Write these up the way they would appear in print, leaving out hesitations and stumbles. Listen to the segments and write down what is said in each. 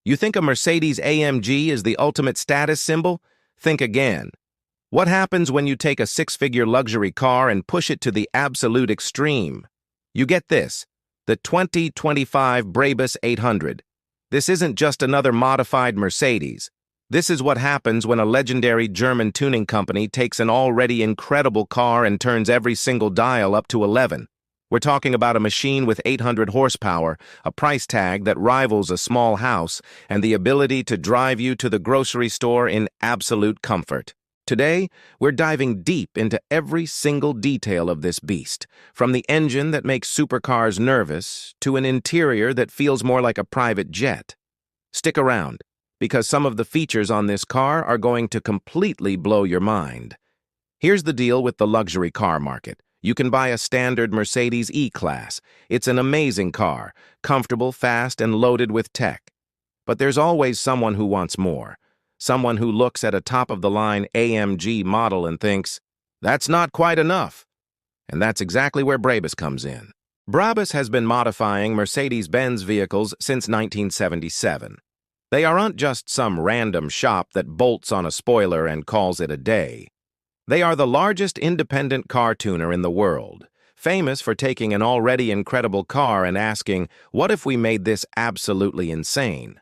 You think a Mercedes-AMG is the ultimate status symbol? Think again. What happens when you take a six-figure luxury car and push it to the absolute extreme? You get this, the 2025 BRABUS 800. This isn't just another modified Mercedes. This is what happens when a legendary German tuning company takes an already incredible car and turns every single dial up to 11. We're talking about a machine with 800 horsepower, a price tag that rivals a small house, and the ability to drive you to the grocery store in absolute comfort. Today, we're diving deep into every single detail of this beast, from the engine that makes supercars nervous to an interior that feels more like a private jet. Stick around, because some of the features on this car are going to completely blow your mind. Here's the deal with the luxury car market. You can buy a standard Mercedes E-Class. It's an amazing car, comfortable, fast, and loaded with tech. But there's always someone who wants more. Someone who looks at a top-of-the-line AMG model and thinks, that's not quite enough. And that's exactly where BRABUS comes in. BRABUS has been modifying Mercedes-Benz vehicles since 1977. They aren't just some random shop that bolts on a spoiler and calls it a day. They are the largest independent car tuner in the world, famous for taking an already incredible car and asking, what if we made this absolutely insane?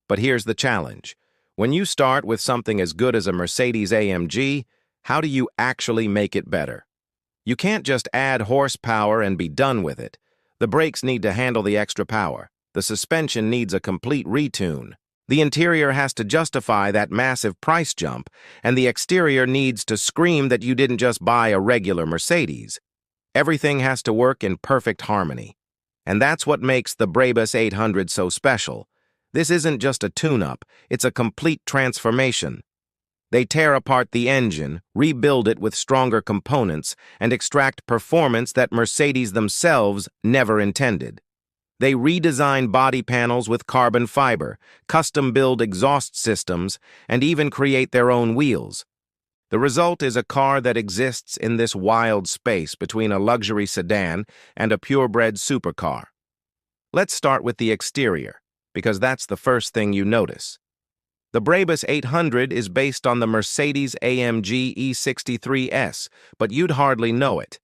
But here's the challenge. When you start with something as good as a Mercedes-AMG, how do you actually make it better? You can't just add horsepower and be done with it. The brakes need to handle the extra power. The suspension needs a complete retune. The interior has to justify that massive price jump, and the exterior needs to scream that you didn't just buy a regular Mercedes. Everything has to work in perfect harmony. And that's what makes the BRABUS 800 so special. This isn't just a tune-up, it's a complete transformation. They tear apart the engine, rebuild it with stronger components, and extract performance that Mercedes themselves never intended. They redesign body panels with carbon fiber, custom-build exhaust systems, and even create their own wheels. The result is a car that exists in this wild space between a luxury sedan and a purebred supercar. Let's start with the exterior, because that's the first thing you notice. The BRABUS 800 is based on the Mercedes-AMG E63 S, but you'd hardly know it.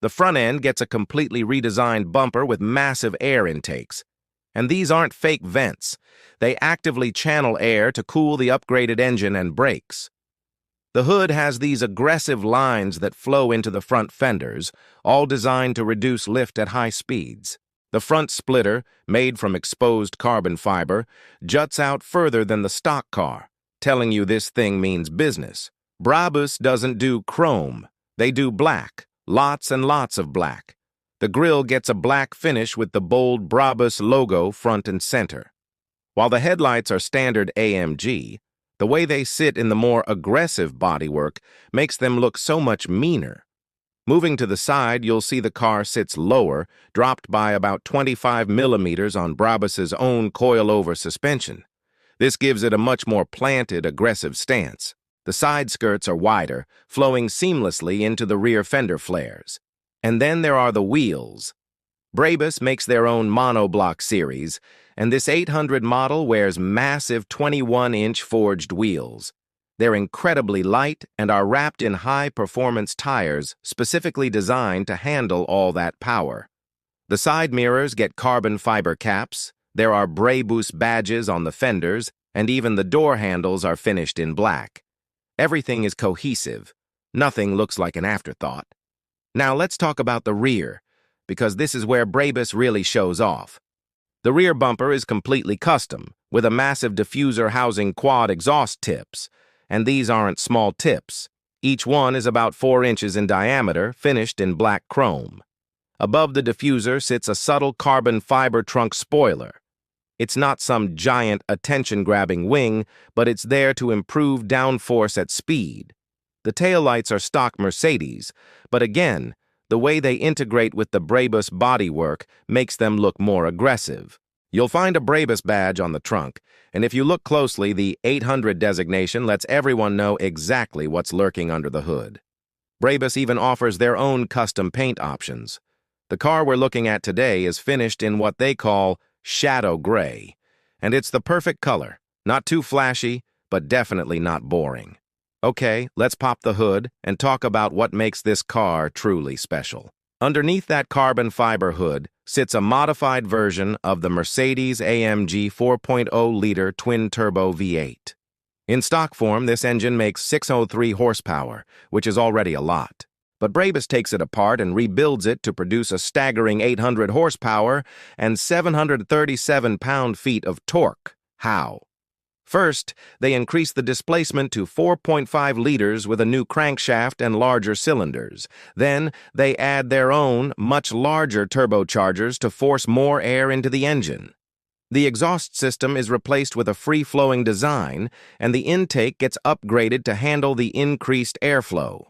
The front end gets a completely redesigned bumper with massive air intakes. And these aren't fake vents. They actively channel air to cool the upgraded engine and brakes. The hood has these aggressive lines that flow into the front fenders, all designed to reduce lift at high speeds. The front splitter, made from exposed carbon fiber, juts out further than the stock car, telling you this thing means business. BRABUS doesn't do chrome. They do black. Lots and lots of black. The grille gets a black finish with the bold BRABUS logo front and center. While the headlights are standard AMG, the way they sit in the more aggressive bodywork makes them look so much meaner. Moving to the side, you'll see the car sits lower, dropped by about 25 millimeters on BRABUS's own coil-over suspension. This gives it a much more planted, aggressive stance. The side skirts are wider, flowing seamlessly into the rear fender flares. And then there are the wheels. BRABUS makes their own monoblock series, and this 800 model wears massive 21-inch forged wheels. They're incredibly light and are wrapped in high-performance tires specifically designed to handle all that power. The side mirrors get carbon fiber caps, there are BRABUS badges on the fenders, and even the door handles are finished in black. Everything is cohesive. Nothing looks like an afterthought. Now let's talk about the rear, because this is where BRABUS really shows off. The rear bumper is completely custom, with a massive diffuser housing quad exhaust tips. And these aren't small tips. Each one is about 4 inches in diameter, finished in black chrome. Above the diffuser sits a subtle carbon fiber trunk spoiler. It's not some giant attention-grabbing wing, but it's there to improve downforce at speed. The taillights are stock Mercedes, but again, the way they integrate with the BRABUS bodywork makes them look more aggressive. You'll find a BRABUS badge on the trunk, and if you look closely, the 800 designation lets everyone know exactly what's lurking under the hood. BRABUS even offers their own custom paint options. The car we're looking at today is finished in what they call shadow gray, And it's the perfect color. Not too flashy, but definitely not boring. Okay, let's pop the hood and talk about what makes this car truly special. Underneath that carbon fiber hood sits a modified version of the Mercedes-AMG 4.0-liter twin-turbo V8. In stock form, this engine makes 603 horsepower, which is already a lot. But BRABUS takes it apart and rebuilds it to produce a staggering 800 horsepower and 737 pound-feet of torque. How? First, they increase the displacement to 4.5 liters with a new crankshaft and larger cylinders. Then, they add their own, much larger turbochargers to force more air into the engine. The exhaust system is replaced with a free-flowing design, and the intake gets upgraded to handle the increased airflow.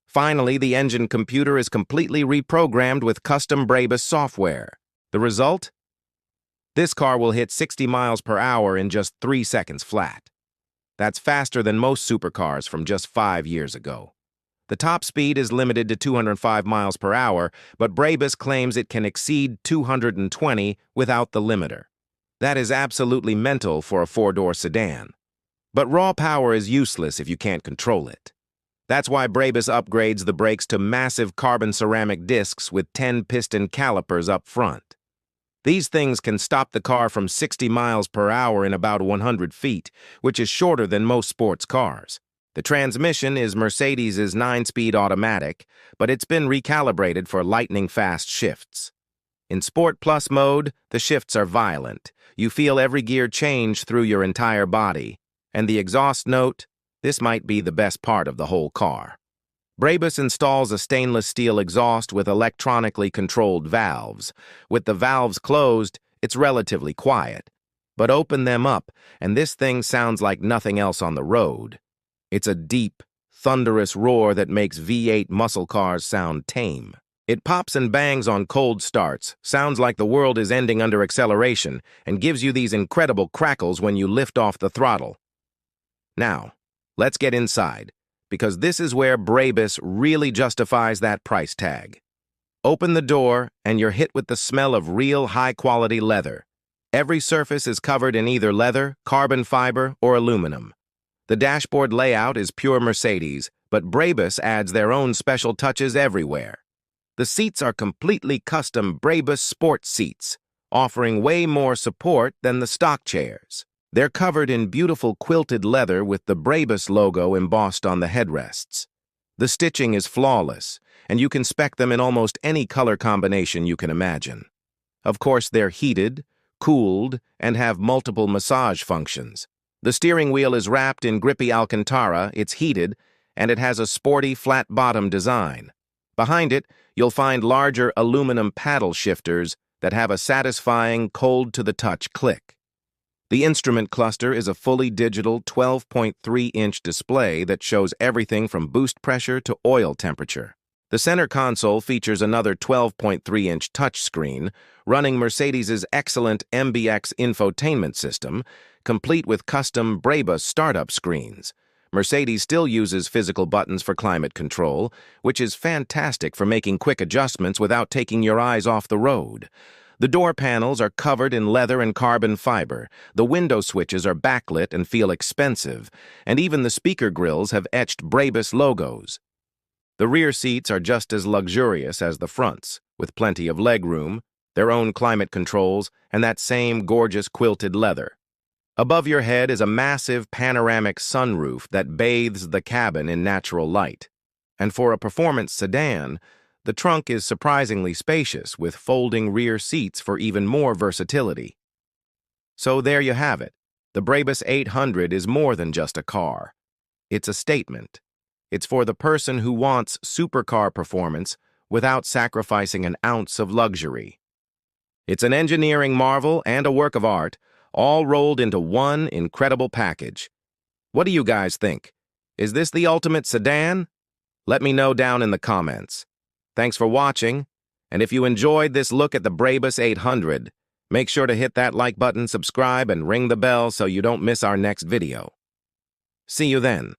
Finally, the engine computer is completely reprogrammed with custom BRABUS software. The result? This car will hit 60 miles per hour in just 3 seconds flat. That's faster than most supercars from just 5 years ago. The top speed is limited to 205 miles per hour, but BRABUS claims it can exceed 220 without the limiter. That is absolutely mental for a 4-door sedan. But raw power is useless if you can't control it. That's why BRABUS upgrades the brakes to massive carbon ceramic discs with 10-piston calipers up front. These things can stop the car from 60 miles per hour in about 100 feet, which is shorter than most sports cars. The transmission is Mercedes' 9-speed automatic, but it's been recalibrated for lightning-fast shifts. In Sport Plus mode, the shifts are violent. You feel every gear change through your entire body. And the exhaust note? This might be the best part of the whole car. BRABUS installs a stainless steel exhaust with electronically controlled valves. With the valves closed, it's relatively quiet. But open them up, and this thing sounds like nothing else on the road. It's a deep, thunderous roar that makes V8 muscle cars sound tame. It pops and bangs on cold starts, sounds like the world is ending under acceleration, and gives you these incredible crackles when you lift off the throttle. Now, let's get inside, because this is where BRABUS really justifies that price tag. Open the door, and you're hit with the smell of real high-quality leather. Every surface is covered in either leather, carbon fiber, or aluminum. The dashboard layout is pure Mercedes, but BRABUS adds their own special touches everywhere. The seats are completely custom BRABUS sport seats, offering way more support than the stock chairs. They're covered in beautiful quilted leather with the BRABUS logo embossed on the headrests. The stitching is flawless, and you can spec them in almost any color combination you can imagine. Of course, they're heated, cooled, and have multiple massage functions. The steering wheel is wrapped in grippy Alcantara, it's heated, and it has a sporty flat-bottom design. Behind it, you'll find larger aluminum paddle shifters that have a satisfying cold-to-the-touch click. The instrument cluster is a fully digital 12.3-inch display that shows everything from boost pressure to oil temperature. The center console features another 12.3-inch touchscreen, running Mercedes' excellent MBX infotainment system, complete with custom BRABUS startup screens. Mercedes still uses physical buttons for climate control, which is fantastic for making quick adjustments without taking your eyes off the road. The door panels are covered in leather and carbon fiber, the window switches are backlit and feel expensive, and even the speaker grills have etched BRABUS logos. The rear seats are just as luxurious as the fronts, with plenty of legroom, their own climate controls, and that same gorgeous quilted leather. Above your head is a massive panoramic sunroof that bathes the cabin in natural light. And for a performance sedan, the trunk is surprisingly spacious, with folding rear seats for even more versatility. So there you have it. The BRABUS 800 is more than just a car. It's a statement. It's for the person who wants supercar performance without sacrificing an ounce of luxury. It's an engineering marvel and a work of art, all rolled into one incredible package. What do you guys think? Is this the ultimate sedan? Let me know down in the comments. Thanks for watching, and if you enjoyed this look at the BRABUS 800, make sure to hit that like button, subscribe, and ring the bell so you don't miss our next video. See you then.